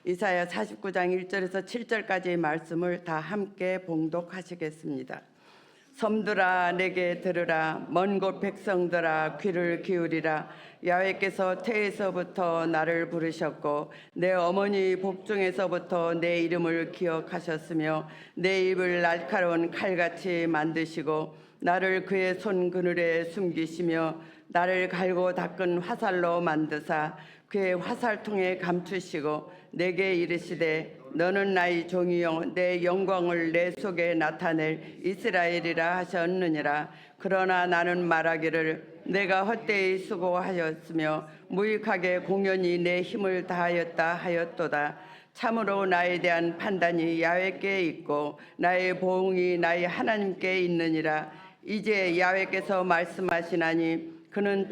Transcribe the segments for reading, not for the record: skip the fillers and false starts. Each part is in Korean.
이사야 49장 1절에서 7절까지의 말씀을 다 함께 봉독하시겠습니다. 섬들아 내게 들으라. 먼 곳 백성들아 귀를 기울이라. 야훼께서 태에서부터 나를 부르셨고 내 어머니 복중에서부터 내 이름을 기억하셨으며 내 입을 날카로운 칼같이 만드시고 나를 그의 손 그늘에 숨기시며 나를 갈고 닦은 화살로 만드사 그의 화살통에 감추시고 내게 이르시되 너는 나의 종이요 내 영광을 내 속에 나타낼 이스라엘이라 하셨느니라. 그러나 나는 말하기를 내가 헛되이 수고하였으며 무익하게 공연히 내 힘을 다하였다 하였도다. 참으로 나에 대한 판단이 야훼께 있고 나의 보응이 나의 하나님께 있느니라. 이제 야훼께서 말씀하시나니 그는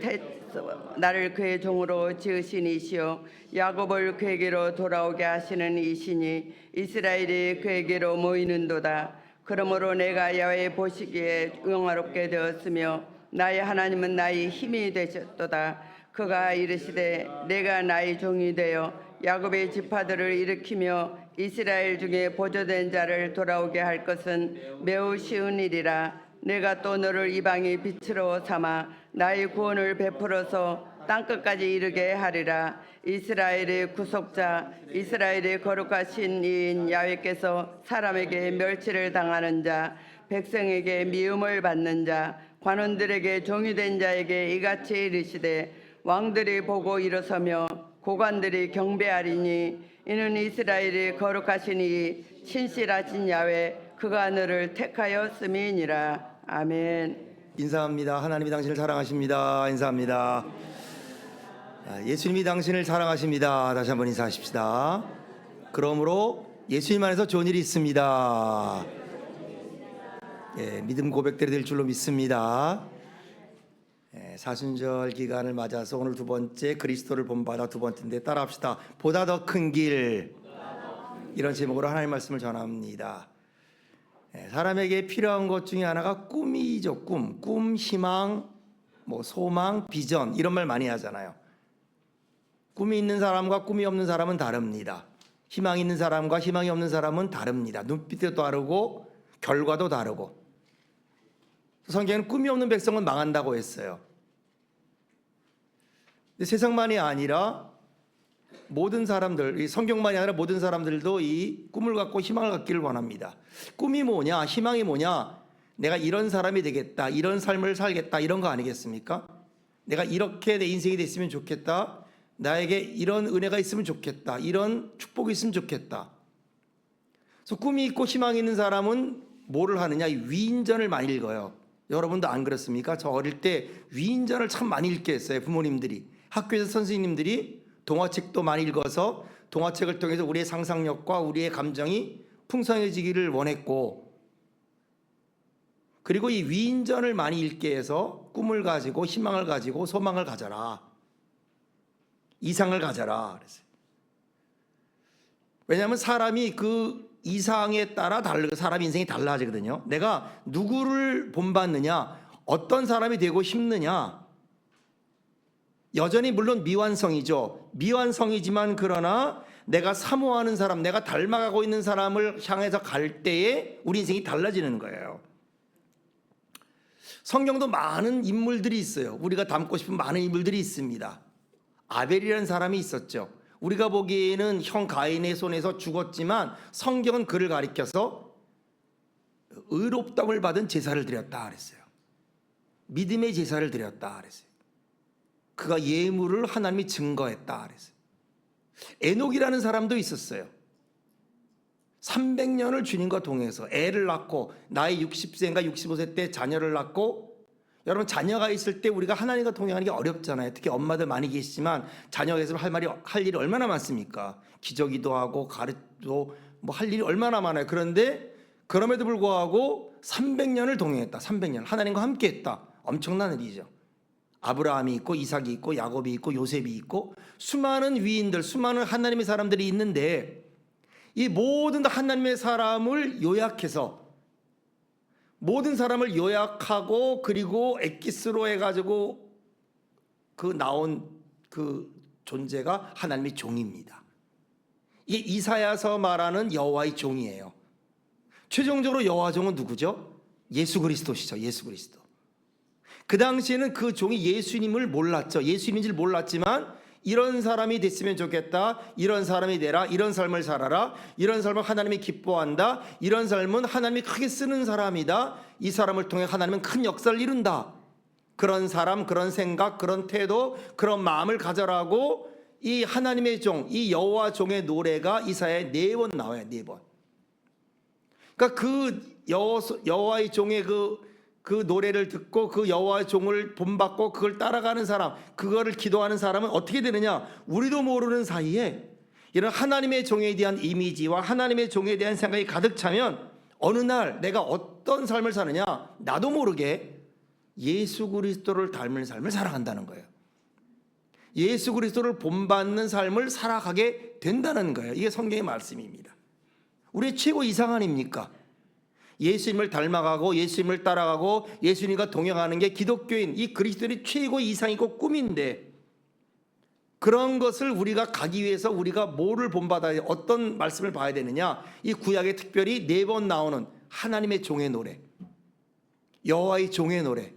나를 그의 종으로 지으신 이시요 야곱을 그에게로 돌아오게 하시는 이시니 이스라엘이 그에게로 모이는도다. 그러므로 내가 야훼 보시기에 영화롭게 되었으며 나의 하나님은 나의 힘이 되셨도다. 그가 이르시되 내가 나의 종이 되어 야곱의 지파들을 일으키며 이스라엘 중에 보존된 자를 돌아오게 할 것은 매우 쉬운 일이라. 내가 또 너를 이방의 빛으로 삼아 나의 구원을 베풀어서 땅끝까지 이르게 하리라. 이스라엘의 구속자 이스라엘의 거룩하신 이인 야훼께서 사람에게 멸치를 당하는 자 백성에게 미움을 받는 자 관원들에게 종이 된 자에게 이같이 이르시되 왕들이 보고 일어서며 고관들이 경배하리니 이는 이스라엘의 거룩하신 이 신실하신 야훼 그가 너를 택하였음이니라. 아멘. 인사합니다. 하나님이 당신을 사랑하십니다. 인사합니다. 예수님이 당신을 사랑하십니다. 다시 한번 인사하십시다. 그러므로 예수님 안에서 좋은 일이 있습니다. 믿음 고백대로 될 줄로 믿습니다. 사순절 기간을 맞아서 오늘 두 번째 그리스도를 본받아 두 번째인데 따라합시다. 보다 더 큰 길, 이런 제목으로 하나님의 말씀을 전합니다. 사람에게 필요한 것 중에 하나가 꿈이죠. 꿈, 희망, 소망, 비전, 이런 말 많이 하잖아요. 꿈이 있는 사람과 꿈이 없는 사람은 다릅니다. 희망이 있는 사람과 희망이 없는 사람은 다릅니다. 눈빛도 다르고 결과도 다르고. 성경에는 꿈이 없는 백성은 망한다고 했어요. 근데 세상만이 아니라 모든 사람들, 성경만이 아니라 모든 사람들도 이 꿈을 갖고 희망을 갖기를 원합니다. 꿈이 뭐냐, 희망이 뭐냐, 내가 이런 사람이 되겠다, 이런 삶을 살겠다, 이런 거 아니겠습니까? 내가 이렇게 내 인생이 됐으면 좋겠다, 나에게 이런 은혜가 있으면 좋겠다, 이런 축복이 있으면 좋겠다. 그래서 꿈이 있고 희망이 있는 사람은 뭐를 하느냐, 위인전을 많이 읽어요. 여러분도 안 그렇습니까? 저 어릴 때 위인전을 참 많이 읽게 했어요. 부모님들이, 학교에서 선생님들이 동화책도 많이 읽어서 동화책을 통해서 우리의 상상력과 우리의 감정이 풍성해지기를 원했고, 그리고 이 위인전을 많이 읽게 해서 꿈을 가지고 희망을 가지고 소망을 가져라, 이상을 가져라 그랬어요. 왜냐하면 사람이 그 이상에 따라 사람 인생이 달라지거든요. 내가 누구를 본받느냐, 어떤 사람이 되고 싶느냐, 여전히 물론 미완성이죠. 미완성이지만 그러나 내가 사모하는 사람, 내가 닮아가고 있는 사람을 향해서 갈 때에 우리 인생이 달라지는 거예요. 성경도 많은 인물들이 있어요. 우리가 닮고 싶은 많은 인물들이 있습니다. 아벨이라는 사람이 있었죠. 우리가 보기에는 형 가인의 손에서 죽었지만 성경은 그를 가리켜서 의롭다움을 받은 제사를 드렸다 그랬어요. 믿음의 제사를 드렸다 그랬어요. 그가 예물을 하나님이 증거했다 그랬어요. 에녹이라는 사람도 있었어요. 300년을 주님과 동행해서 애를 낳고 나이 60세인가 65세 때 자녀를 낳고, 여러분 자녀가 있을 때 우리가 하나님과 동행하는 게 어렵잖아요. 특히 엄마들 많이 계시지만 자녀가 있으면 할 일이 얼마나 많습니까? 기저귀도 하고 가르치고 할 일이 얼마나 많아요. 그런데 그럼에도 불구하고 300년을 동행했다. 300년 하나님과 함께 했다. 엄청난 일이죠. 아브라함이 있고 이삭이 있고 야곱이 있고 요셉이 있고 수많은 위인들, 수많은 하나님의 사람들이 있는데, 이 모든 하나님의 사람을 요약해서, 모든 사람을 요약하고 그리고 엑기스로 해가지고 나온 그 존재가 하나님의 종입니다. 이게 이사야서 말하는 여호와의 종이에요. 최종적으로 여호와 종은 누구죠? 예수 그리스도시죠. 예수 그리스도. 그 당시에는 그 종이 예수님을 몰랐죠. 예수님인지를 몰랐지만 이런 사람이 됐으면 좋겠다. 이런 사람이 되라. 이런 삶을 살아라. 이런 삶을 하나님이 기뻐한다. 이런 삶은 하나님이 크게 쓰는 사람이다. 이 사람을 통해 하나님은 큰 역사를 이룬다. 그런 사람, 그런 생각, 그런 태도, 그런 마음을 가져라고 이 하나님의 종, 이 여호와 종의 노래가 이사야에 4번 나와요. 4번. 그러니까 그 여호와의 종의 그 노래를 듣고 그 여호와의 종을 본받고 그걸 따라가는 사람, 그거를 기도하는 사람은 어떻게 되느냐? 우리도 모르는 사이에 이런 하나님의 종에 대한 이미지와 하나님의 종에 대한 생각이 가득 차면 어느 날 내가 어떤 삶을 사느냐? 나도 모르게 예수 그리스도를 닮은 삶을 살아간다는 거예요. 예수 그리스도를 본받는 삶을 살아가게 된다는 거예요. 이게 성경의 말씀입니다. 우리의 최고 이상 아닙니까? 예수님을 닮아가고 예수님을 따라가고 예수님과 동행하는 게 기독교인 이 그리스도인의 최고 이상이고 꿈인데, 그런 것을 우리가 가기 위해서 우리가 뭐를 본받아야, 어떤 말씀을 봐야 되느냐? 이 구약에 특별히 4번 나오는 하나님의 종의 노래, 여호와의 종의 노래.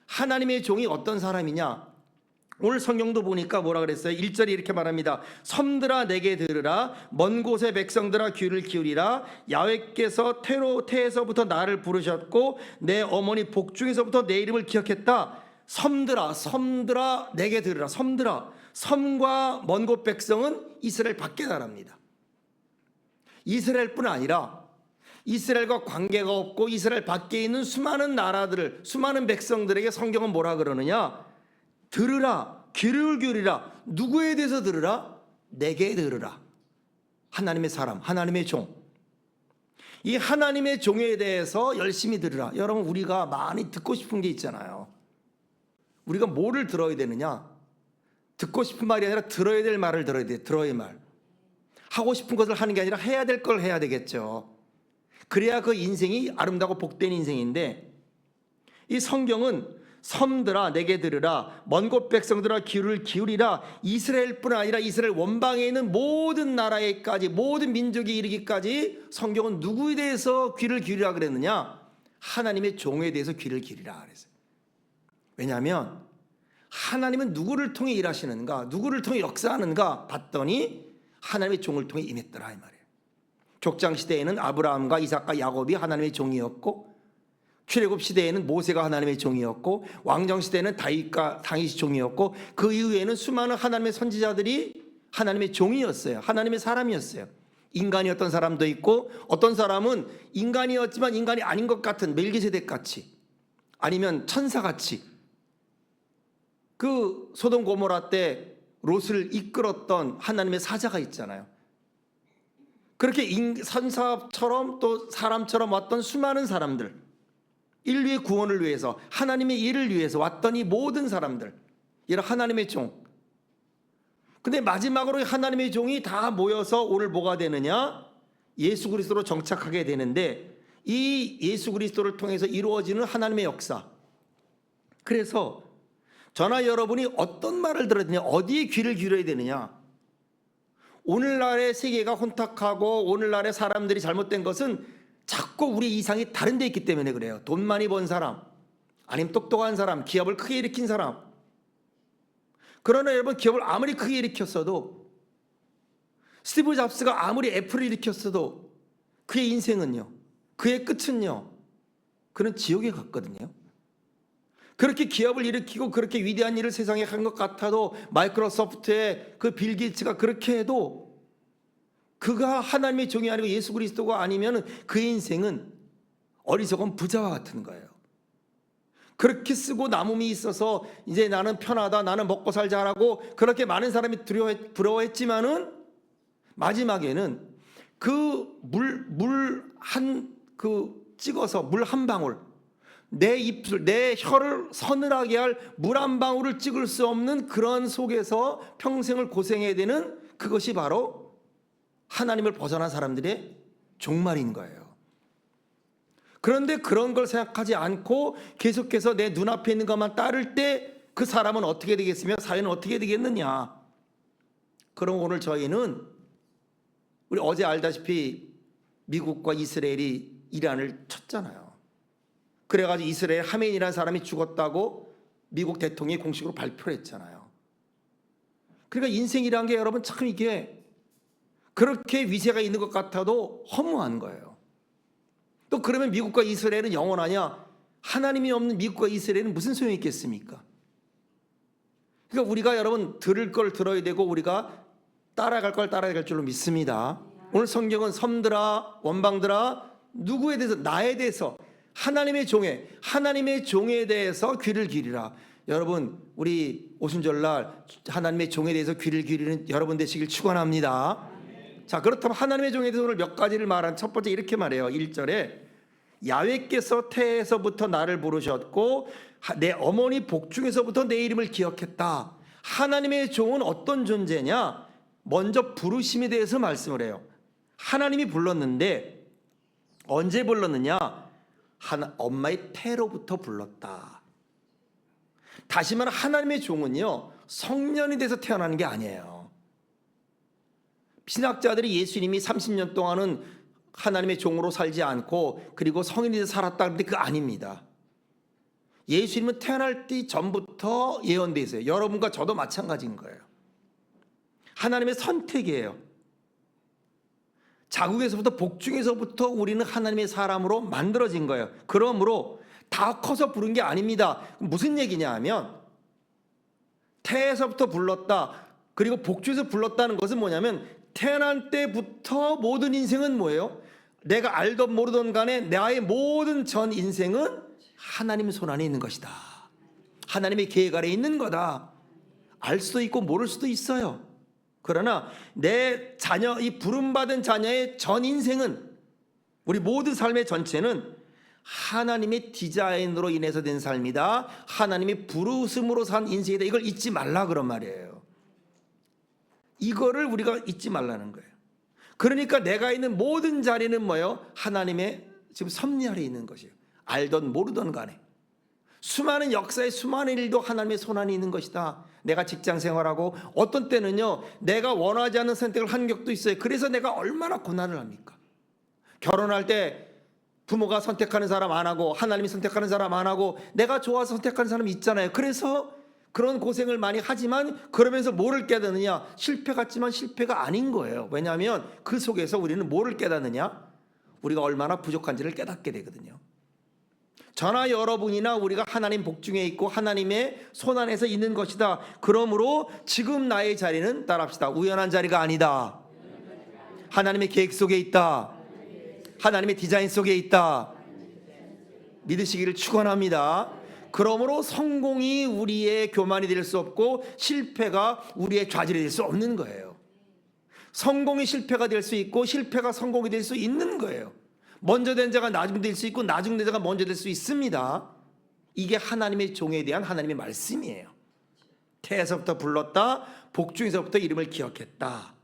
하나님의 종이 어떤 사람이냐? 오늘 성경도 보니까 뭐라 그랬어요? 1절에 이렇게 말합니다. 섬들아 내게 들으라. 먼 곳의 백성들아 귀를 기울이라. 야훼께서 태에서부터 나를 부르셨고 내 어머니 복중에서부터 내 이름을 기억했다. 섬들아 내게 들으라. 섬들아. 섬과 먼 곳 백성은 이스라엘 밖의 나라입니다. 이스라엘뿐 아니라 이스라엘과 관계가 없고 이스라엘 밖에 있는 수많은 나라들, 수많은 백성들에게 성경은 뭐라 그러느냐? 들으라, 귀를 기울이라. 누구에 대해서 들으라? 내게 들으라. 하나님의 사람, 하나님의 종. 이 하나님의 종에 대해서 열심히 들으라. 여러분, 우리가 많이 듣고 싶은 게 있잖아요. 우리가 뭐를 들어야 되느냐? 듣고 싶은 말이 아니라 들어야 될 말을 들어야 돼. 들어야 할 말. 하고 싶은 것을 하는 게 아니라 해야 될 걸 해야 되겠죠. 그래야 그 인생이 아름다고 복된 인생인데, 이 성경은 섬들아 내게 들으라. 먼 곳 백성들아 귀를 기울이라. 이스라엘뿐 아니라 이스라엘 원방에 있는 모든 나라에까지, 모든 민족이 이르기까지 성경은 누구에 대해서 귀를 기울이라 그랬느냐? 하나님의 종에 대해서 귀를 기울이라 그랬어요. 왜냐하면 하나님은 누구를 통해 일하시는가, 누구를 통해 역사하는가 봤더니 하나님의 종을 통해 임했더라 이 말이에요. 족장 시대에는 아브라함과 이삭과 야곱이 하나님의 종이었고, 출애굽 시대에는 모세가 하나님의 종이었고, 왕정 시대에는 다윗이 종이었고, 그 이후에는 수많은 하나님의 선지자들이 하나님의 종이었어요. 하나님의 사람이었어요. 인간이었던 사람도 있고, 어떤 사람은 인간이었지만 인간이 아닌 것 같은 멜기세덱 같이, 아니면 천사 같이, 그 소돔 고모라 때 롯을 이끌었던 하나님의 사자가 있잖아요. 그렇게 선사처럼 또 사람처럼 왔던 수많은 사람들, 인류의 구원을 위해서, 하나님의 일을 위해서 왔던 이 모든 사람들, 이런 하나님의 종. 근데 마지막으로 하나님의 종이 다 모여서 오늘 뭐가 되느냐? 예수 그리스도로 정착하게 되는데, 이 예수 그리스도를 통해서 이루어지는 하나님의 역사. 그래서 저나 여러분이 어떤 말을 들어야 되냐, 어디에 귀를 기울여야 되느냐? 오늘날의 세계가 혼탁하고 오늘날의 사람들이 잘못된 것은 자꾸 우리 이상이 다른 데 있기 때문에 그래요. 돈 많이 번 사람, 아니면 똑똑한 사람, 기업을 크게 일으킨 사람. 그러나 여러분, 기업을 아무리 크게 일으켰어도, 스티브 잡스가 아무리 애플을 일으켰어도 그의 인생은요, 그의 끝은요, 그는 지옥에 갔거든요. 그렇게 기업을 일으키고 그렇게 위대한 일을 세상에 한 것 같아도, 마이크로소프트의 그 빌 게이츠가 그렇게 해도 그가 하나님의 종이 아니고 예수 그리스도가 아니면 그의 인생은 어리석은 부자와 같은 거예요. 그렇게 쓰고 남음이 있어서 이제 나는 편하다, 나는 먹고 살자라고 그렇게 많은 사람이 부러워했지만은 마지막에는 그 찍어서 물 한 방울, 내 입술, 내 혀를 서늘하게 할 물 한 방울을 찍을 수 없는 그런 속에서 평생을 고생해야 되는, 그것이 바로 하나님을 벗어난 사람들의 종말인 거예요. 그런데 그런 걸 생각하지 않고 계속해서 내 눈앞에 있는 것만 따를 때 그 사람은 어떻게 되겠으며 사회는 어떻게 되겠느냐? 그럼 오늘 저희는 우리 어제 알다시피 미국과 이스라엘이 이란을 쳤잖아요. 그래가지고 이스라엘 하메인이라는 사람이 죽었다고 미국 대통령이 공식으로 발표를 했잖아요. 그러니까 인생이란 게 여러분 참 이게 그렇게 위세가 있는 것 같아도 허무한 거예요. 또 그러면 미국과 이스라엘은 영원하냐? 하나님이 없는 미국과 이스라엘은 무슨 소용이 있겠습니까? 그러니까 우리가 여러분 들을 걸 들어야 되고 우리가 따라갈 걸 따라야 될 줄로 믿습니다. 오늘 성경은 섬들아 원방들아 누구에 대해서? 나에 대해서 하나님의 종에 대해서 귀를 기울이라. 여러분 우리 오순절날 하나님의 종에 대해서 귀를 기울이는 여러분 되시길 축원합니다. 자, 그렇다면 하나님의 종에 대해서 오늘 몇 가지를 말한 첫 번째 이렇게 말해요. 1절에 야훼께서 태에서부터 나를 부르셨고 내 어머니 복중에서부터 내 이름을 기억했다. 하나님의 종은 어떤 존재냐? 먼저 부르심에 대해서 말씀을 해요. 하나님이 불렀는데 언제 불렀느냐? 엄마의 태로부터 불렀다. 다시 말해 하나님의 종은요 성년이 돼서 태어나는 게 아니에요. 신학자들이 예수님이 30년 동안은 하나님의 종으로 살지 않고 그리고 성인이 돼서 살았다 그런데 그거 아닙니다. 예수님은 태어날 때 전부터 예언돼 있어요. 여러분과 저도 마찬가지인 거예요. 하나님의 선택이에요. 자국에서부터 복중에서부터 우리는 하나님의 사람으로 만들어진 거예요. 그러므로 다 커서 부른 게 아닙니다. 무슨 얘기냐 하면 태에서부터 불렀다. 그리고 복중에서 불렀다는 것은 뭐냐면 태어날 때부터 모든 인생은 뭐예요? 내가 알던 모르던 간에 나의 모든 전 인생은 하나님 손 안에 있는 것이다. 하나님의 계획 아래 있는 거다. 알 수도 있고 모를 수도 있어요. 그러나 내 자녀, 이 부름받은 자녀의 전 인생은 우리 모든 삶의 전체는 하나님의 디자인으로 인해서 된 삶이다. 하나님의 부르심으로 산 인생이다. 이걸 잊지 말라 그런 말이에요. 이거를 우리가 잊지 말라는 거예요. 그러니까 내가 있는 모든 자리는 뭐예요? 하나님의 지금 섭리 아래 있는 것이에요. 알던 모르던 간에 수많은 역사의 수많은 일도 하나님의 손안에 있는 것이다. 내가 직장 생활하고 어떤 때는요 내가 원하지 않는 선택을 한 적도 있어요. 그래서 내가 얼마나 고난을 합니까? 결혼할 때 부모가 선택하는 사람 안 하고 하나님이 선택하는 사람 안 하고 내가 좋아서 선택하는 사람이 있잖아요. 그래서 그런 고생을 많이 하지만 그러면서 뭐를 깨닫느냐? 실패 같지만 실패가 아닌 거예요. 왜냐하면 그 속에서 우리는 뭐를 깨닫느냐? 우리가 얼마나 부족한지를 깨닫게 되거든요. 저나 여러분이나 우리가 하나님 복중에 있고 하나님의 손안에서 있는 것이다. 그러므로 지금 나의 자리는 따라합시다. 우연한 자리가 아니다. 하나님의 계획 속에 있다. 하나님의 디자인 속에 있다. 믿으시기를 축원합니다. 그러므로 성공이 우리의 교만이 될 수 없고 실패가 우리의 좌절이 될 수 없는 거예요. 성공이 실패가 될 수 있고 실패가 성공이 될 수 있는 거예요. 먼저 된 자가 나중 될 수 있고 나중 된 자가 먼저 될 수 있습니다. 이게 하나님의 종에 대한 하나님의 말씀이에요. 태에서부터 불렀다. 복중에서부터 이름을 기억했다.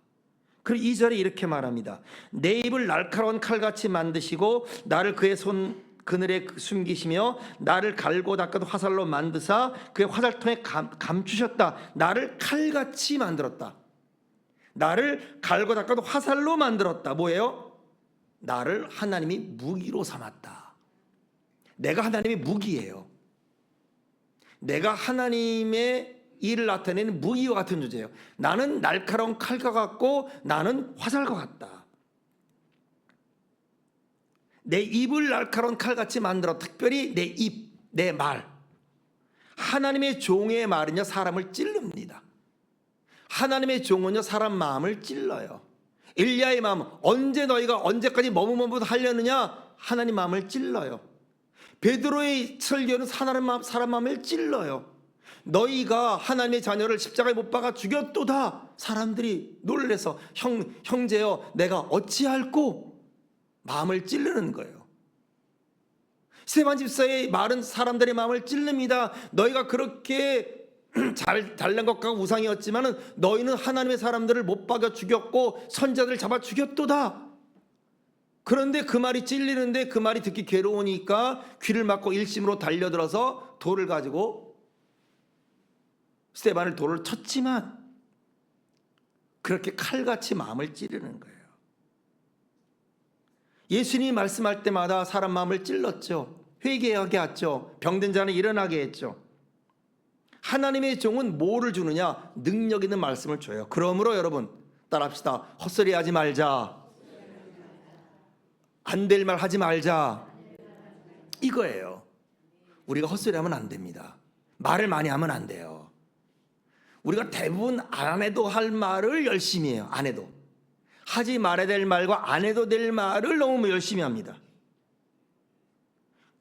그리고 2절에 이렇게 말합니다. 내 입을 날카로운 칼같이 만드시고 나를 그의 손 그늘에 숨기시며 나를 갈고 닦아도 화살로 만드사 그의 화살통에 감추셨다. 나를 칼같이 만들었다. 나를 갈고 닦아도 화살로 만들었다. 뭐예요? 나를 하나님이 무기로 삼았다. 내가 하나님의 무기예요. 내가 하나님의 일을 나타내는 무기와 같은 존재예요. 나는 날카로운 칼과 같고 나는 화살과 같다. 내 입을 날카로운 칼같이 만들어 특별히 내 입, 내 말. 하나님의 종의 말은요 사람을 찔릅니다. 하나님의 종은요 사람 마음을 찔러요. 엘리야의 마음, 언제까지 머뭇머뭇 하려느냐? 하나님 마음을 찔러요. 베드로의 설교는 사람 마음을 찔러요. 너희가 하나님의 자녀를 십자가에 못 박아 죽였도다. 사람들이 놀래서 형제여 내가 어찌할꼬? 마음을 찌르는 거예요. 스데반 집사의 말은 사람들의 마음을 찔릅니다. 너희가 그렇게 잘난 것과 우상이었지만은 너희는 하나님의 사람들을 못 박아 죽였고 선자들을 잡아 죽였도다. 그런데 그 말이 찔리는데 그 말이 듣기 괴로우니까 귀를 막고 일심으로 달려들어서 돌을 가지고 스데반을 돌을 쳤지만 그렇게 칼같이 마음을 찌르는 거예요. 예수님이 말씀할 때마다 사람 마음을 찔렀죠. 회개하게 했죠. 병든 자는 일어나게 했죠. 하나님의 종은 뭐를 주느냐? 능력 있는 말씀을 줘요. 그러므로 여러분 따라합시다. 헛소리하지 말자. 안 될 말 하지 말자. 이거예요. 우리가 헛소리하면 안 됩니다. 말을 많이 하면 안 돼요. 우리가 대부분 안 해도 할 말을 열심히 해요. 안 해도. 하지 말아야 될 말과 안 해도 될 말을 너무 열심히 합니다.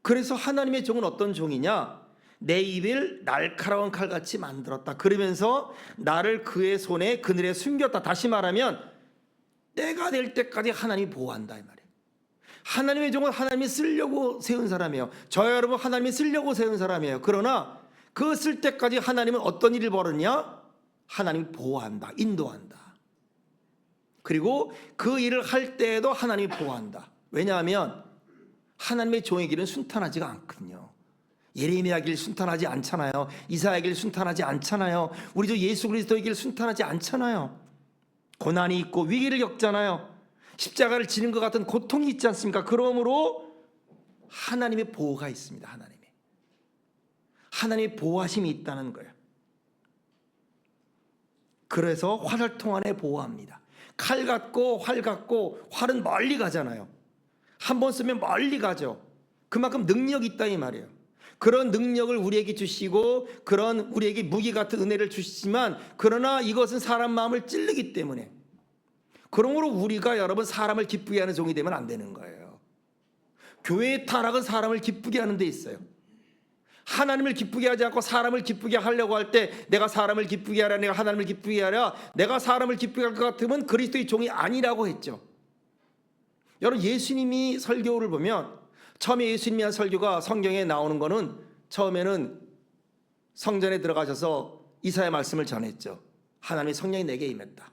그래서 하나님의 종은 어떤 종이냐? 내 입을 날카로운 칼같이 만들었다. 그러면서 나를 그의 손에 그늘에 숨겼다. 다시 말하면 때가 될 때까지 하나님이 보호한다 이 말이에요. 하나님의 종은 하나님이 쓰려고 세운 사람이에요. 저와 여러분 하나님이 쓰려고 세운 사람이에요. 그러나 그 쓸 때까지 하나님은 어떤 일을 벌였냐? 하나님이 보호한다. 인도한다. 그리고 그 일을 할 때에도 하나님이 보호한다. 왜냐하면 하나님의 종의 길은 순탄하지가 않거든요. 예레미야 길 순탄하지 않잖아요. 이사야 길 순탄하지 않잖아요. 우리 주 예수 그리스도의 길 순탄하지 않잖아요. 고난이 있고 위기를 겪잖아요. 십자가를 지는 것 같은 고통이 있지 않습니까? 그러므로 하나님의 보호가 있습니다. 하나님의 보호하심이 있다는 거예요. 그래서 활통 안에 보호합니다. 칼 같고 활 같고 활은 멀리 가잖아요. 한 번 쓰면 멀리 가죠. 그만큼 능력이 있다 이 말이에요. 그런 능력을 우리에게 주시고 그런 우리에게 무기 같은 은혜를 주시지만 그러나 이것은 사람 마음을 찔르기 때문에 그러므로 우리가 여러분 사람을 기쁘게 하는 종이 되면 안 되는 거예요. 교회의 타락은 사람을 기쁘게 하는 데 있어요. 하나님을 기쁘게 하지 않고 사람을 기쁘게 하려고 할 때 내가 사람을 기쁘게 하라 내가 하나님을 기쁘게 하라 내가 사람을 기쁘게 할 것 같으면 그리스도의 종이 아니라고 했죠. 여러분 예수님이 설교를 보면 처음에 예수님이 한 설교가 성경에 나오는 거는 처음에는 성전에 들어가셔서 이사야 말씀을 전했죠. 하나님의 성령이 내게 임했다.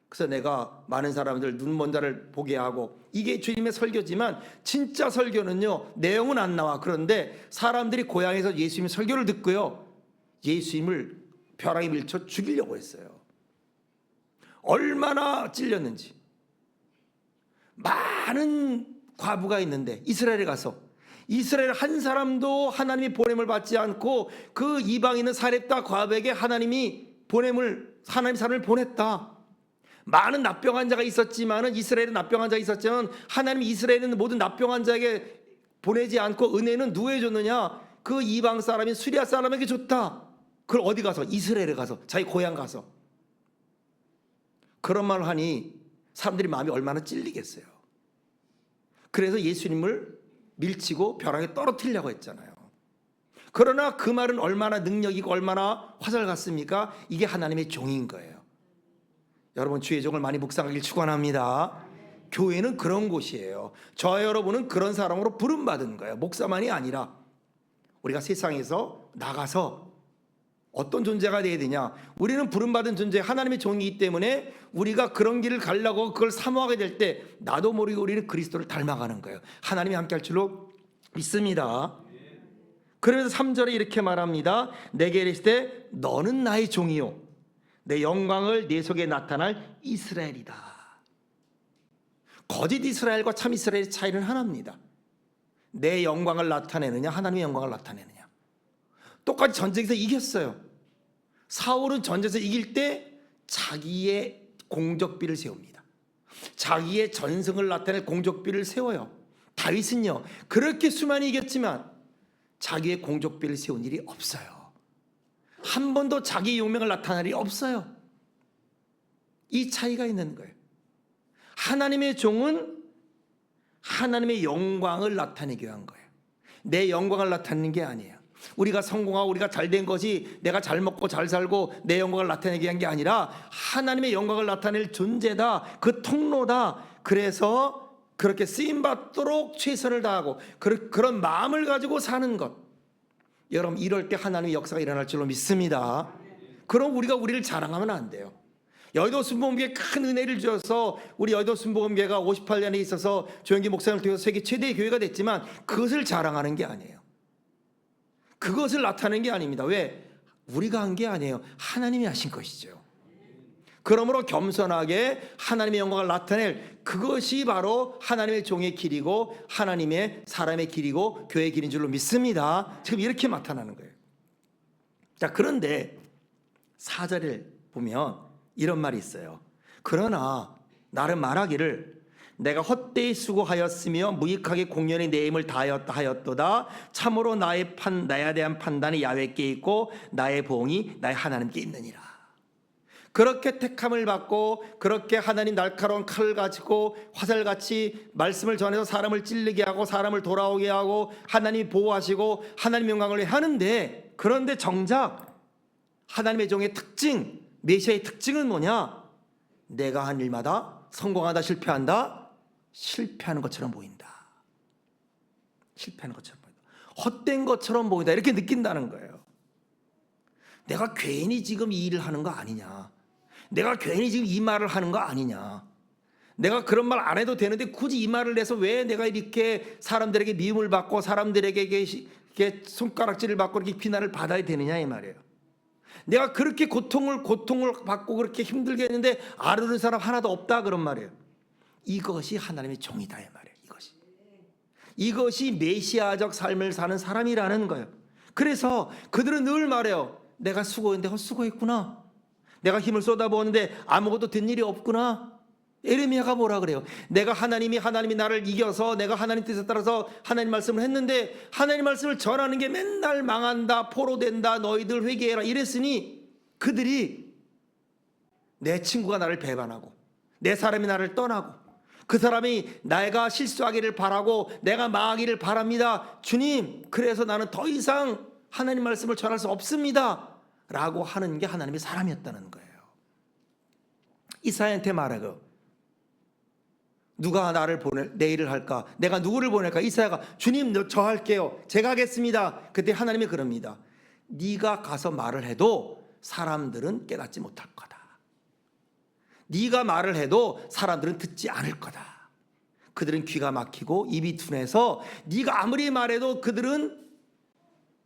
그래서 내가 많은 사람들 눈 먼 자를 보게 하고 이게 주님의 설교지만 진짜 설교는요 내용은 안 나와. 그런데 사람들이 고향에서 예수님의 설교를 듣고요 예수님을 벼랑에 밀쳐 죽이려고 했어요. 얼마나 찔렸는지. 많은 과부가 있는데 이스라엘에 가서 이스라엘 한 사람도 하나님의 보냄을 받지 않고 그 이방에 있는 사렙다 과부에게 하나님이 하나님 사람을 보냈다. 많은 납병한 자가 있었지만은 이스라엘에 납병한 자가 있었지만 하나님이 이스라엘에는 모든 납병한 자에게 보내지 않고 은혜는 누구에 줬느냐? 그 이방 사람인 수리아 사람에게 줬다. 그걸 어디 가서? 이스라엘에 가서 자기 고향 가서 그런 말을 하니 사람들이 마음이 얼마나 찔리겠어요. 그래서 예수님을 밀치고 벼랑에 떨어뜨리려고 했잖아요. 그러나 그 말은 얼마나 능력이고 얼마나 화살 같습니까? 이게 하나님의 종인 거예요. 여러분 주의 종을 많이 묵상하길 축원합니다. 교회는 그런 곳이에요. 저와 여러분은 그런 사람으로 부름받은 거예요. 목사만이 아니라 우리가 세상에서 나가서 어떤 존재가 되어야 되냐? 우리는 부름받은 존재 하나님의 종이기 때문에 우리가 그런 길을 가려고 그걸 사모하게 될 때 나도 모르게 우리는 그리스도를 닮아가는 거예요. 하나님이 함께 할 줄로 믿습니다. 그래서 3절에 이렇게 말합니다. 내게 이르시되 너는 나의 종이요 내 영광을 내 속에 나타날 이스라엘이다. 거짓 이스라엘과 참 이스라엘의 차이는 하나입니다. 내 영광을 나타내느냐 하나님의 영광을 나타내느냐. 똑같이 전쟁에서 이겼어요. 사울은 전쟁에서 이길 때 자기의 공적비를 세웁니다. 자기의 전승을 나타낼 공적비를 세워요. 다윗은요 그렇게 수많이 이겼지만 자기의 공적비를 세운 일이 없어요. 한 번도 자기 용명을 나타낼 일이 없어요. 이 차이가 있는 거예요. 하나님의 종은 하나님의 영광을 나타내기 위한 거예요. 내 영광을 나타내는 게 아니에요. 우리가 성공하고 우리가 잘된 것이 내가 잘 먹고 잘 살고 내 영광을 나타내기 위한 게 아니라 하나님의 영광을 나타낼 존재다. 그 통로다. 그래서 그렇게 쓰임받도록 최선을 다하고 그런 마음을 가지고 사는 것. 여러분 이럴 때 하나님의 역사가 일어날 줄로 믿습니다. 그럼 우리가 우리를 자랑하면 안 돼요. 여의도 순복음교회 큰 은혜를 주셔서 우리 여의도 순복음교회가 58년에 있어서 조영기 목사님을 통해서 세계 최대의 교회가 됐지만 그것을 자랑하는 게 아니에요. 그것을 나타내는 게 아닙니다. 왜? 우리가 한 게 아니에요. 하나님이 하신 것이죠. 그러므로 겸손하게 하나님의 영광을 나타낼 그것이 바로 하나님의 종의 길이고 하나님의 사람의 길이고 교회의 길인 줄로 믿습니다. 지금 이렇게 나타나는 거예요. 자, 그런데 4절을 보면 이런 말이 있어요. 그러나 나는 말하기를 내가 헛되이 수고하였으며 무익하게 공연히 내 힘을 다하였다 하였도다. 참으로 나에 대한 판단이 야훼께 있고 나의 보응이 나의 하나님께 있느니라. 그렇게 택함을 받고 그렇게 하나님 날카로운 칼을 가지고 화살같이 말씀을 전해서 사람을 찔르게 하고 사람을 돌아오게 하고 하나님이 보호하시고 하나님 영광을 위해 하는데, 그런데 정작 하나님의 종의 특징, 메시아의 특징은 뭐냐? 내가 한 일마다 성공하다 실패한다? 실패하는 것처럼 보인다. 실패하는 것처럼 보인다. 헛된 것처럼 보인다. 이렇게 느낀다는 거예요. 내가 괜히 지금 이 일을 하는 거 아니냐? 내가 괜히 지금 이 말을 하는 거 아니냐? 내가 그런 말 안 해도 되는데 굳이 이 말을 해서 왜 내가 이렇게 사람들에게 미움을 받고 사람들에게 이렇게 손가락질을 받고 이렇게 비난을 받아야 되느냐 이 말이에요. 내가 그렇게 고통을 받고 그렇게 힘들게 했는데 알아듣는 사람 하나도 없다 그런 말이에요. 이것이 하나님의 종이다 이 말이에요. 이것이 메시아적 삶을 사는 사람이라는 거예요. 그래서 그들은 늘 말해요. 내가 수고했는데 헛수고했구나. 내가 힘을 쏟아부었는데 아무것도 된 일이 없구나. 예레미야가 뭐라 그래요? 내가 하나님이 나를 이겨서 내가 하나님 뜻에 따라서 하나님 말씀을 했는데 하나님 말씀을 전하는 게 맨날 망한다, 포로된다, 너희들 회개해라 이랬으니 그들이 내 친구가 나를 배반하고 내 사람이 나를 떠나고 그 사람이 내가 실수하기를 바라고 내가 망하기를 바랍니다. 주님, 그래서 나는 더 이상 하나님 말씀을 전할 수 없습니다 라고 하는 게 하나님의 사람이었다는 거예요. 이사야한테 말하고 누가 나를 내 일을 할까? 내가 누구를 보낼까? 이사야가 주님 저 할게요. 제가 하겠습니다. 그때 하나님이 그럽니다. 네가 가서 말을 해도 사람들은 깨닫지 못할 거다. 네가 말을 해도 사람들은 듣지 않을 거다. 그들은 귀가 막히고 입이 둔해서 네가 아무리 말해도 그들은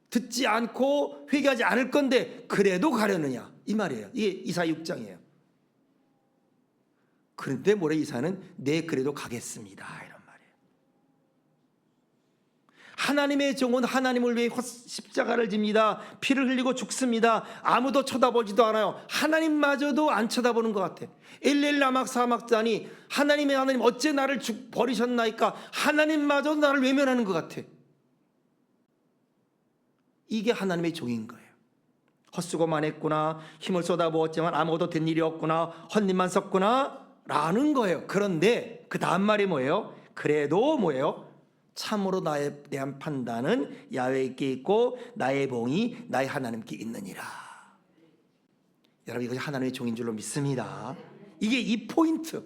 듣지 않고 회개하지 않을 건데 그래도 가려느냐 이 말이에요. 이게 이사야 6장이에요. 그런데 모레 이사야는 네 그래도 가겠습니다 이런 말이에요. 하나님의 종은 하나님을 위해 십자가를 집니다. 피를 흘리고 죽습니다. 아무도 쳐다보지도 않아요. 하나님마저도 안 쳐다보는 것 같아. 엘렐라막 사막자니 하나님 어째 나를 버리셨나이까. 하나님마저도 나를 외면하는 것 같아. 이게 하나님의 종인 거예요. 헛수고만 했구나, 힘을 쏟아부었지만 아무것도 된 일이 없구나, 헛님만 썼구나 라는 거예요. 그런데 그 다음 말이 뭐예요? 그래도 뭐예요? 참으로 나에 대한 판단은 야훼께 있고 나의 봉이 나의 하나님께 있느니라. 여러분 이것이 하나님의 종인 줄로 믿습니다. 이게 이 포인트가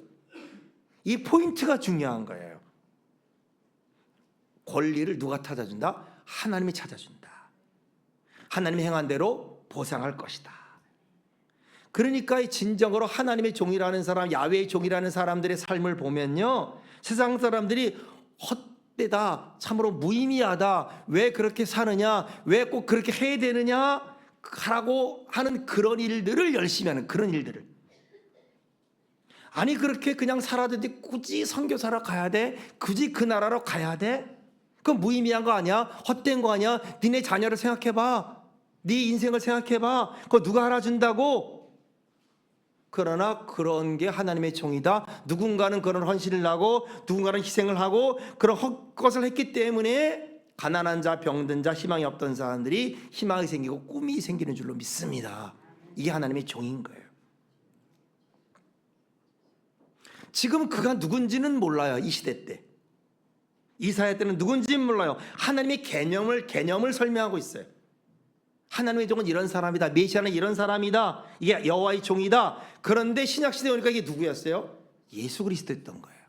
중요한 거예요. 권리를 누가 찾아준다? 하나님이 찾아준다. 하나님이 행한 대로 보상할 것이다. 그러니까 진정으로 하나님의 종이라는 사람, 야훼의 종이라는 사람들의 삶을 보면요, 세상 사람들이 헛되다, 참으로 무의미하다, 왜 그렇게 사느냐, 왜 꼭 그렇게 해야 되느냐 라고 하는 그런 일들을 열심히 하는 그런 일들을, 아니 그렇게 그냥 살아도 굳이 선교사로 가야 돼? 굳이 그 나라로 가야 돼? 그건 무의미한 거 아니야? 헛된 거 아니야? 니네 자녀를 생각해봐. 네 인생을 생각해봐. 그거 누가 알아준다고? 그러나 그런 게 하나님의 종이다. 누군가는 그런 헌신을 하고 누군가는 희생을 하고 그런 헛것을 했기 때문에 가난한 자, 병든 자, 희망이 없던 사람들이 희망이 생기고 꿈이 생기는 줄로 믿습니다. 이게 하나님의 종인 거예요. 지금 그가 누군지는 몰라요. 이 시대 때. 이사야 때는 누군지는 몰라요. 하나님의 개념을 설명하고 있어요. 하나님의 종은 이런 사람이다. 메시아는 이런 사람이다. 이게 여호와의 종이다. 그런데 신약시대에 오니까 이게 누구였어요? 예수 그리스도였던 거예요.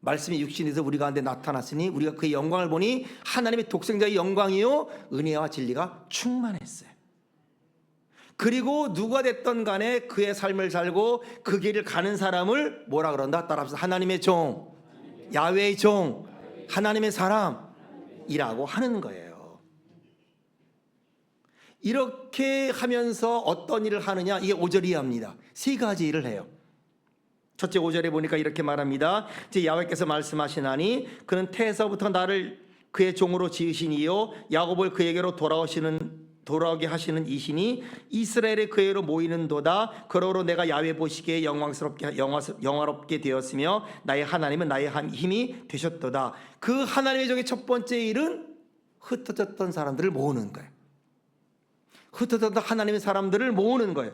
말씀이 육신에서 우리 가운데 나타났으니 우리가 그의 영광을 보니 하나님의 독생자의 영광이요 은혜와 진리가 충만했어요. 그리고 누가 됐던 간에 그의 삶을 살고 그 길을 가는 사람을 뭐라 그런다? 따라합시다. 하나님의 종, 야훼의 종, 하나님의 사람이라고 하는 거예요. 이렇게 하면서 어떤 일을 하느냐, 이게 5절 이해합니다. 세 가지 일을 해요. 첫째 5절에 보니까 이렇게 말합니다. 이제 야훼께서 말씀하시나니 그는 태에서부터 나를 그의 종으로 지으시니요 야곱을 그에게로 돌아오게 하시는 이시니 이스라엘의 그에게로 모이는도다. 그러므로 내가 야훼 보시기에 영화롭게 되었으며 나의 하나님은 나의 힘이 되셨도다. 그 하나님의 종의 첫 번째 일은 흩어졌던 사람들을 모으는 거예요. 흩어졌던 하나님의 사람들을 모으는 거예요.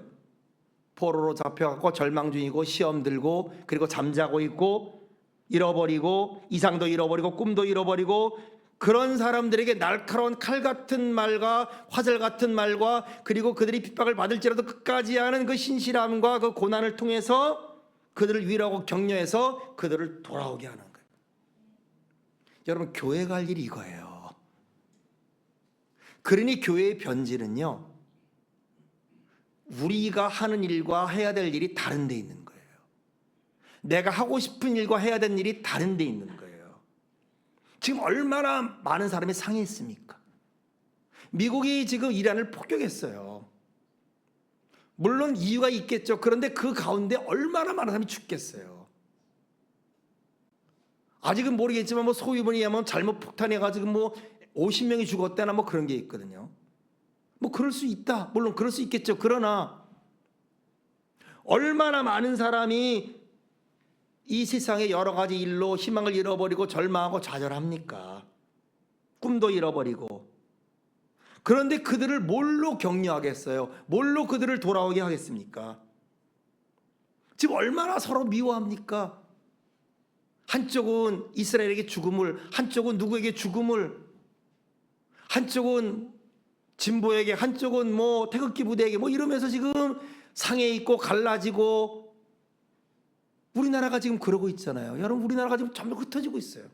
포로로 잡혀갖고 절망 중이고 시험 들고 그리고 잠자고 있고 잃어버리고 이상도 잃어버리고 꿈도 잃어버리고 그런 사람들에게 날카로운 칼 같은 말과 화살 같은 말과 그리고 그들이 핍박을 받을지라도 끝까지 하는 그 신실함과 그 고난을 통해서 그들을 위로하고 격려해서 그들을 돌아오게 하는 거예요. 여러분, 교회가 할 일이 이거예요. 그러니 교회의 변질은요, 우리가 하는 일과 해야 될 일이 다른 데 있는 거예요. 내가 하고 싶은 일과 해야 되는 일이 다른 데 있는 거예요. 지금 얼마나 많은 사람이 상해했습니까? 미국이 지금 이란을 폭격했어요. 물론 이유가 있겠죠. 그런데 그 가운데 얼마나 많은 사람이 죽겠어요. 아직은 모르겠지만 소위문에 의하면 잘못 폭탄해가지고 50명이 죽었다나 그런 게 있거든요. 그럴 수 있다. 물론 그럴 수 있겠죠. 그러나 얼마나 많은 사람이 이 세상의 여러 가지 일로 희망을 잃어버리고 절망하고 좌절합니까? 꿈도 잃어버리고. 그런데 그들을 뭘로 격려하겠어요? 뭘로 그들을 돌아오게 하겠습니까? 지금 얼마나 서로 미워합니까? 한쪽은 이스라엘에게 죽음을, 한쪽은 누구에게 죽음을, 한쪽은 진보에게, 한쪽은 태극기 부대에게 이러면서 지금 상해 있고 갈라지고. 우리나라가 지금 그러고 있잖아요. 여러분, 우리나라가 지금 점점 흩어지고 있어요.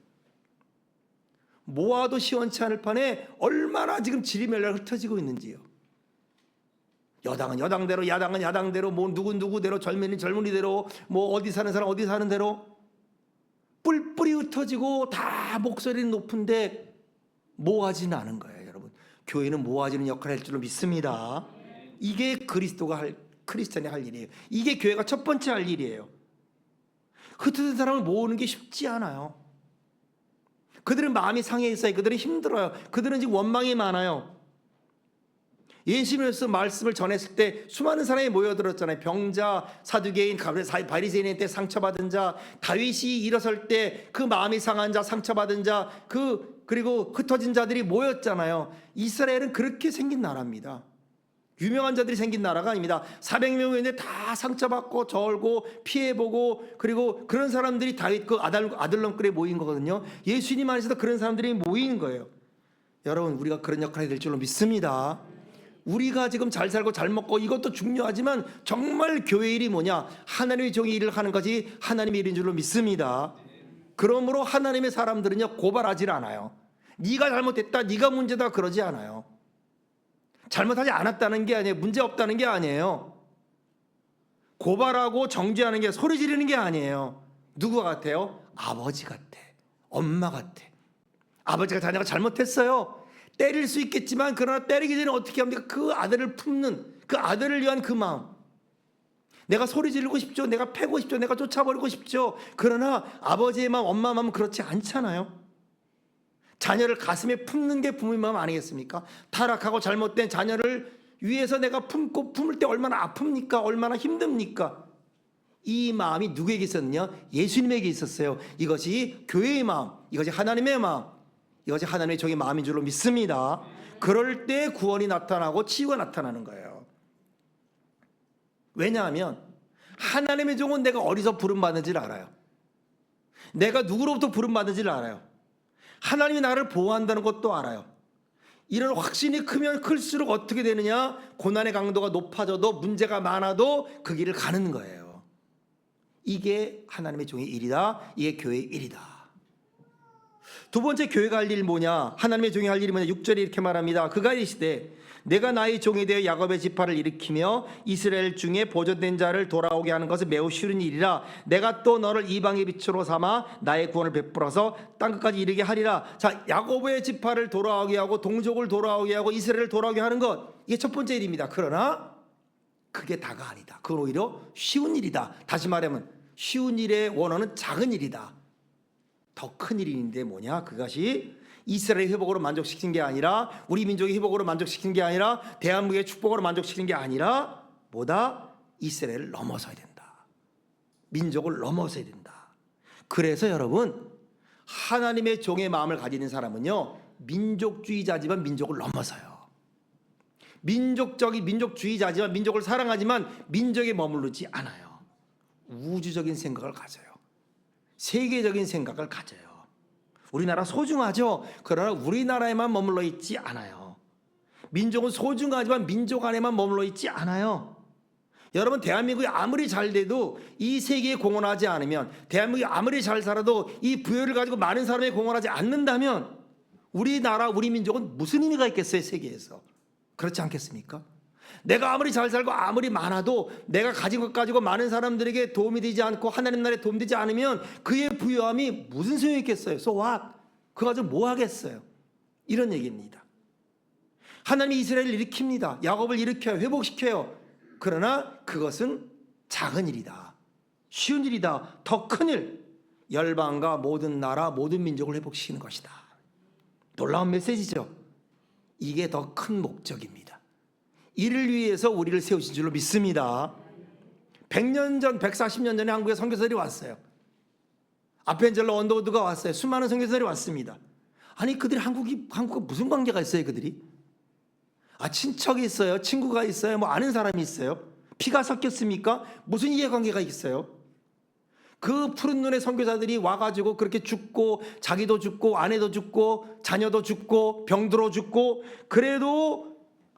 모아도 시원치 않을 판에 얼마나 지금 지리멸렬 흩어지고 있는지요. 여당은 여당대로, 야당은 야당대로, 누군 누구대로, 젊은이 젊은이대로, 어디 사는 사람 어디 사는 대로 뿔뿔이 흩어지고 다 목소리는 높은데 모아지는 않은 거예요. 여러분, 교회는 모아지는 역할을 할 줄로 믿습니다. 이게 크리스찬이 할 일이에요. 이게 교회가 첫 번째 할 일이에요. 흩어진 사람을 모으는 게 쉽지 않아요. 그들은 마음이 상해 있어요. 그들은 힘들어요. 그들은 지금 원망이 많아요. 예수님께서 말씀을 전했을 때 수많은 사람이 모여들었잖아요. 병자, 사두개인, 바리새인한테 상처받은 자, 다윗이 일어설 때 그 마음이 상한 자, 상처받은 자, 그리고 흩어진 자들이 모였잖아요. 이스라엘은 그렇게 생긴 나라입니다. 유명한 자들이 생긴 나라가 아닙니다. 400명인데 다 상처받고 절고 피해보고 그리고 그런 사람들이 다윗 그 아들놈들에 모인 거거든요. 예수님 안에서도 그런 사람들이 모이는 거예요. 여러분, 우리가 그런 역할이 될 줄로 믿습니다. 우리가 지금 잘 살고 잘 먹고 이것도 중요하지만 정말 교회 일이 뭐냐? 하나님의 종이 일을 하는 것이 하나님의 일인 줄로 믿습니다. 그러므로 하나님의 사람들은요, 고발하지 않아요. 네가 잘못했다, 네가 문제다 그러지 않아요. 잘못하지 않았다는 게 아니에요. 문제 없다는 게 아니에요. 고발하고 정죄하는 게, 소리 지르는 게 아니에요. 누구 같아요? 아버지 같아. 엄마 같아. 아버지가 자녀가 잘못했어요. 때릴 수 있겠지만 그러나 때리기 전에 어떻게 합니까? 그 아들을 품는, 그 아들을 위한 그 마음. 내가 소리 지르고 싶죠. 내가 패고 싶죠. 내가 쫓아버리고 싶죠. 그러나 아버지의 마음, 엄마 마음은 그렇지 않잖아요. 자녀를 가슴에 품는 게 부모의 마음 아니겠습니까? 타락하고 잘못된 자녀를 위해서 내가 품을 때 얼마나 아픕니까? 얼마나 힘듭니까? 이 마음이 누구에게 있었느냐? 예수님에게 있었어요. 이것이 교회의 마음, 이것이 하나님의 마음, 이것이 하나님의 종의 마음인 줄로 믿습니다. 그럴 때 구원이 나타나고 치유가 나타나는 거예요. 왜냐하면 하나님의 종은 내가 어디서 부름받는지를 알아요. 내가 누구로부터 부름받는지를 알아요. 하나님이 나를 보호한다는 것도 알아요. 이런 확신이 크면 클수록 어떻게 되느냐? 고난의 강도가 높아져도 문제가 많아도 그 길을 가는 거예요. 이게 하나님의 종의 일이다. 이게 교회의 일이다. 두 번째 교회가 할 일이 뭐냐? 하나님의 종이 할 일이 뭐냐? 6절에 이렇게 말합니다. 그가 이르시되 내가 나의 종이 되어 야곱의 지파를 일으키며 이스라엘 중에 보존된 자를 돌아오게 하는 것은 매우 쉬운 일이라. 내가 또 너를 이방의 빛으로 삼아 나의 구원을 베풀어서 땅끝까지 이르게 하리라. 자, 야곱의 지파를 돌아오게 하고 동족을 돌아오게 하고 이스라엘을 돌아오게 하는 것, 이게 첫 번째 일입니다. 그러나 그게 다가 아니다. 그건 오히려 쉬운 일이다. 다시 말하면 쉬운 일의 원어는 작은 일이다. 더 큰 일인데 뭐냐? 그것이 이스라엘의 회복으로 만족시키는 게 아니라, 우리 민족의 회복으로 만족시키는 게 아니라, 대한민국의 축복으로 만족시키는 게 아니라 뭐다? 이스라엘을 넘어서야 된다. 민족을 넘어서야 된다. 그래서 여러분, 하나님의 종의 마음을 가지는 사람은요, 민족주의자지만 민족을 넘어서요. 민족주의자지만 민족을 사랑하지만 민족에 머무르지 않아요. 우주적인 생각을 가져요. 세계적인 생각을 가져요. 우리나라 소중하죠. 그러나 우리나라에만 머물러 있지 않아요. 민족은 소중하지만 민족 안에만 머물러 있지 않아요. 여러분, 대한민국이 아무리 잘 돼도 이 세계에 공헌하지 않으면, 대한민국이 아무리 잘 살아도 이 부여를 가지고 많은 사람이 공헌하지 않는다면 우리나라, 우리 민족은 무슨 의미가 있겠어요, 세계에서? 그렇지 않겠습니까? 내가 아무리 잘 살고 아무리 많아도 내가 가진 것 가지고 많은 사람들에게 도움이 되지 않고 하나님 나라에 도움이 되지 않으면 그의 부유함이 무슨 소용이 있겠어요? So what? 그거 가지고 뭐 하겠어요? 이런 얘기입니다. 하나님이 이스라엘을 일으킵니다. 야곱을 일으켜요. 회복시켜요. 그러나 그것은 작은 일이다. 쉬운 일이다. 더 큰 일. 열방과 모든 나라, 모든 민족을 회복시키는 것이다. 놀라운 메시지죠. 이게 더 큰 목적입니다. 이를 위해서 우리를 세우신 줄로 믿습니다. 100년 전, 140년 전에 한국에 선교사들이 왔어요. 아펜젤러 언더우드가 왔어요. 수많은 선교사들이 왔습니다. 아니, 그들이 한국과 무슨 관계가 있어요, 그들이? 친척이 있어요, 친구가 있어요, 뭐 아는 사람이 있어요. 피가 섞였습니까? 무슨 이해관계가 있어요? 그 푸른 눈의 선교사들이 와가지고 그렇게 죽고, 자기도 죽고, 아내도 죽고, 자녀도 죽고, 병들어 죽고, 그래도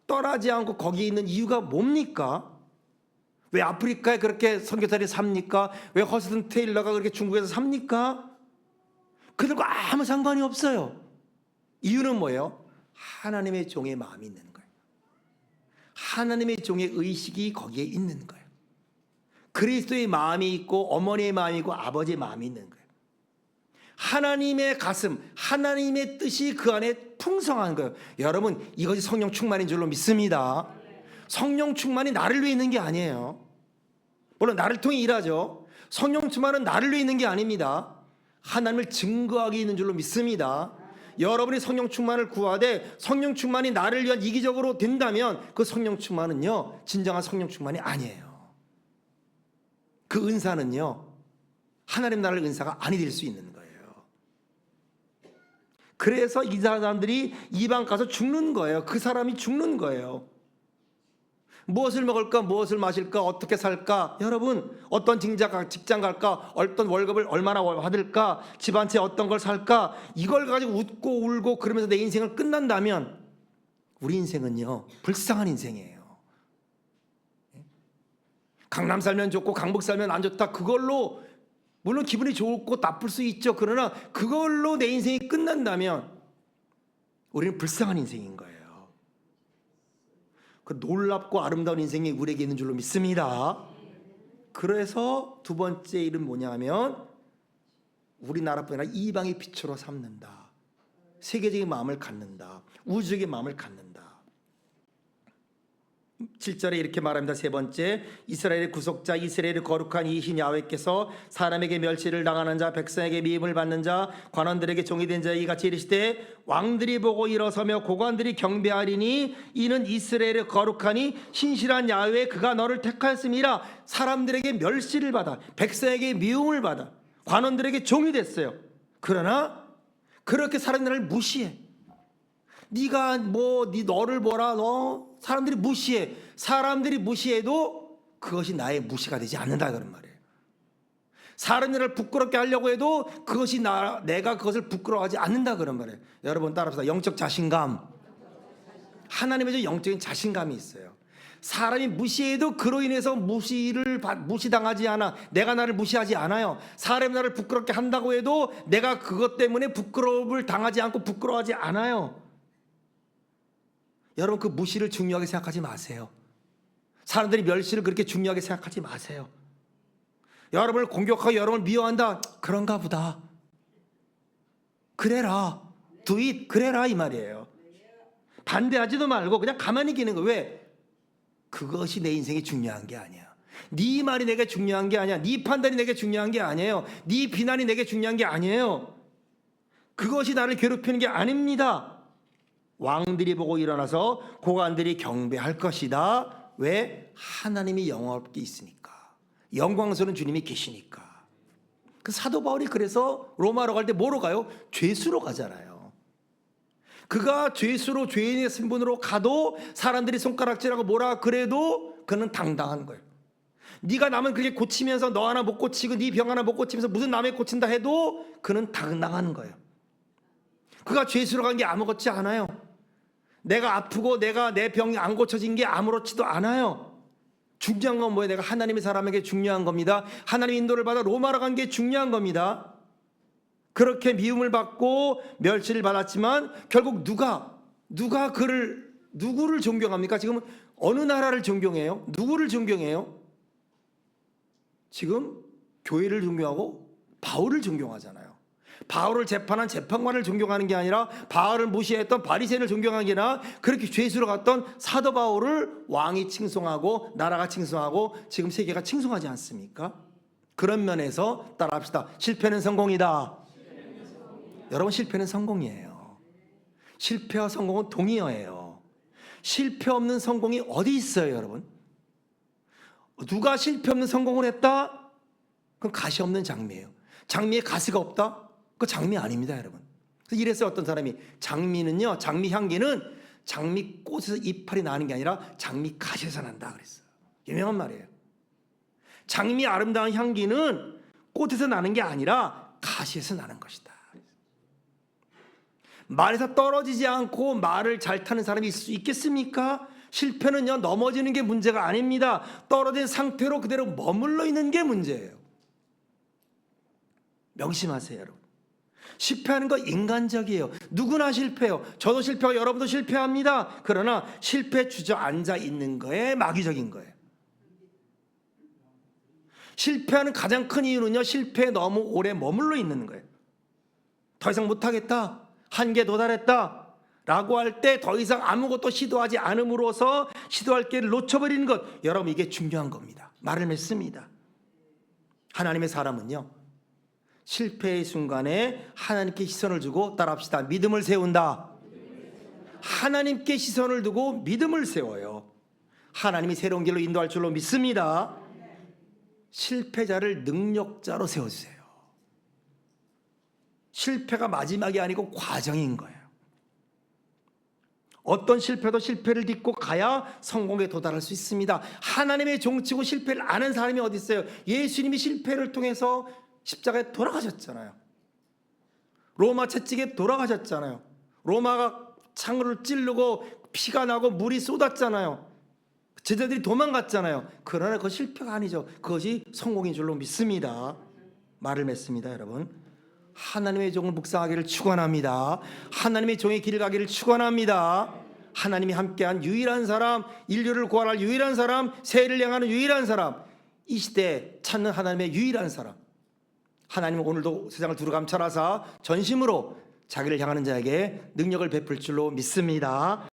떠나지 않고 거기에 있는 이유가 뭡니까? 왜 아프리카에 그렇게 선교사들이 삽니까? 왜 허스든 테일러가 그렇게 중국에서 삽니까? 그들과 아무 상관이 없어요. 이유는 뭐예요? 하나님의 종의 마음이 있는 거예요. 하나님의 종의 의식이 거기에 있는 거예요. 그리스도의 마음이 있고 어머니의 마음이 있고 아버지의 마음이 있는 거예요. 하나님의 가슴, 하나님의 뜻이 그 안에 풍성한 거예요. 여러분, 이것이 성령 충만인 줄로 믿습니다. 성령 충만이 나를 위해 있는 게 아니에요. 물론 나를 통해 일하죠. 성령 충만은 나를 위해 있는 게 아닙니다. 하나님을 증거하기 있는 줄로 믿습니다. 여러분이 성령 충만을 구하되 성령 충만이 나를 위한 이기적으로 된다면 그 성령 충만은요, 진정한 성령 충만이 아니에요. 그 은사는요, 하나님 나라의 은사가 아니 될 수 있는 거예요. 그래서 이 사람들이 이방 가서 죽는 거예요. 그 사람이 죽는 거예요. 무엇을 먹을까, 무엇을 마실까, 어떻게 살까? 여러분, 어떤 직장 갈까, 어떤 월급을 얼마나 받을까, 집 한 채 어떤 걸 살까? 이걸 가지고 웃고 울고 그러면서 내 인생을 끝난다면 우리 인생은요, 불쌍한 인생이에요. 강남 살면 좋고 강북 살면 안 좋다, 그걸로 물론 기분이 좋고 나쁠 수 있죠. 그러나 그걸로 내 인생이 끝난다면 우리는 불쌍한 인생인 거예요. 그 놀랍고 아름다운 인생이 우리에게 있는 줄로 믿습니다. 그래서 두 번째 일은 뭐냐 하면 우리나라뿐 아니라 이방의 빛으로 삼는다. 세계적인 마음을 갖는다. 우주적인 마음을 갖는다. 7절에 이렇게 말합니다. 세 번째, 이스라엘의 구속자, 이스라엘의 거룩한 이신 야훼께서 사람에게 멸시를 당하는 자, 백성에게 미움을 받는 자, 관원들에게 종이 된 자에게 같이 이르시되 왕들이 보고 일어서며 고관들이 경배하리니 이는 이스라엘의 거룩하니 신실한 야훼 그가 너를 택하였음이라. 사람들에게 멸시를 받아, 백성에게 미움을 받아, 관원들에게 종이 됐어요. 그러나 그렇게 사람들을 무시해. 네가 너를 뭐라, 사람들이 무시해. 사람들이 무시해도 그것이 나의 무시가 되지 않는다 그런 말이에요. 사람들을 부끄럽게 하려고 해도 그것이 내가 그것을 부끄러워하지 않는다 그런 말이에요. 여러분 따라합시다. 영적 자신감. 하나님의 영적인 자신감이 있어요. 사람이 무시해도 그로 인해서 무시당하지 않아. 내가 나를 무시하지 않아요. 사람이 나를 부끄럽게 한다고 해도 내가 그것 때문에 부끄러움을 당하지 않고 부끄러워하지 않아요. 여러분, 그 무시를 중요하게 생각하지 마세요. 사람들이 멸시를 그렇게 중요하게 생각하지 마세요. 여러분을 공격하고 여러분을 미워한다, 그런가 보다. 그래라, do it, 그래라 이 말이에요. 반대하지도 말고 그냥 가만히 기는 거예요. 왜? 그것이 내 인생이 중요한 게 아니야. 네 말이 내게 중요한 게 아니야. 네 판단이 내게 중요한 게 아니에요. 네 비난이 내게 중요한 게 아니에요. 그것이 나를 괴롭히는 게 아닙니다. 왕들이 보고 일어나서 고관들이 경배할 것이다. 왜? 하나님이 영원롭게 있으니까. 영광스러운 주님이 계시니까. 그 사도 바울이 그래서 로마로 갈 때 뭐로 가요? 죄수로 가잖아요. 그가 죄수로 죄인의 신분으로 가도 사람들이 손가락질하고 뭐라 그래도 그는 당당한 거예요. 네가 남은 그렇게 고치면서 너 하나 못 고치고 네 병 하나 못 고치면서 무슨 남의 고친다 해도 그는 당당한 거예요. 그가 죄수로 간 게 아무렇지 않아요. 내가 아프고 내가 내 병이 안 고쳐진 게 아무렇지도 않아요. 중요한 건 뭐예요? 내가 하나님의 사람에게 중요한 겁니다. 하나님 인도를 받아 로마로 간 게 중요한 겁니다. 그렇게 미움을 받고 멸시를 받았지만 결국 누구를 존경합니까? 지금 어느 나라를 존경해요? 누구를 존경해요? 지금 교회를 존경하고 바울을 존경하잖아요. 바울을 재판한 재판관을 존경하는 게 아니라 바울을 무시했던 바리새인을 존경하는 게 아니라 그렇게 죄수로 갔던 사도 바울을 왕이 칭송하고 나라가 칭송하고 지금 세계가 칭송하지 않습니까? 그런 면에서 따라합시다. 실패는 성공이다. 여러분, 실패는 성공이에요. 실패와 성공은 동의어예요. 실패 없는 성공이 어디 있어요, 여러분? 누가 실패 없는 성공을 했다? 그건 가시 없는 장미예요. 장미에 가시가 없다? 그거 장미 아닙니다, 여러분. 그래서 이랬어요, 어떤 사람이. 장미는요, 장미 향기는 장미 꽃에서 이파리 나는 게 아니라 장미 가시에서 난다 그랬어요. 유명한 말이에요. 장미 아름다운 향기는 꽃에서 나는 게 아니라 가시에서 나는 것이다. 말에서 떨어지지 않고 말을 잘 타는 사람이 있을 수 있겠습니까? 실패는요, 넘어지는 게 문제가 아닙니다. 떨어진 상태로 그대로 머물러 있는 게 문제예요. 명심하세요, 여러분. 실패하는 거 인간적이에요. 누구나 실패해요. 저도 실패하고 여러분도 실패합니다. 그러나 실패 주저앉아 있는 거에 마귀적인 거예요. 실패하는 가장 큰 이유는요, 실패에 너무 오래 머물러 있는 거예요. 더 이상 못하겠다, 한계에 도달했다 라고 할 때 더 이상 아무것도 시도하지 않음으로써 시도할 기회를 놓쳐버리는 것, 여러분, 이게 중요한 겁니다. 말을 맺습니다. 하나님의 사람은요, 실패의 순간에 하나님께 시선을 두고, 따라합시다, 믿음을 세운다. 하나님께 시선을 두고 믿음을 세워요. 하나님이 새로운 길로 인도할 줄로 믿습니다. 실패자를 능력자로 세워주세요. 실패가 마지막이 아니고 과정인 거예요. 어떤 실패도 실패를 딛고 가야 성공에 도달할 수 있습니다. 하나님의 종치고 실패를 아는 사람이 어디 있어요? 예수님이 실패를 통해서 십자가에 돌아가셨잖아요. 로마 채찍에 돌아가셨잖아요. 로마가 창으로 찌르고 피가 나고 물이 쏟았잖아요. 제자들이 도망갔잖아요. 그러나 그거 실패가 아니죠. 그것이 성공인 줄로 믿습니다. 말을 맺습니다, 여러분. 하나님의 종을 묵상하기를 축원합니다. 하나님의 종의 길을 가기를 축원합니다. 하나님이 함께한 유일한 사람, 인류를 구원할 유일한 사람, 세를 향하는 유일한 사람, 이 시대에 찾는 하나님의 유일한 사람. 하나님은 오늘도 세상을 두루 감찰하사 전심으로 자기를 향하는 자에게 능력을 베풀 줄로 믿습니다.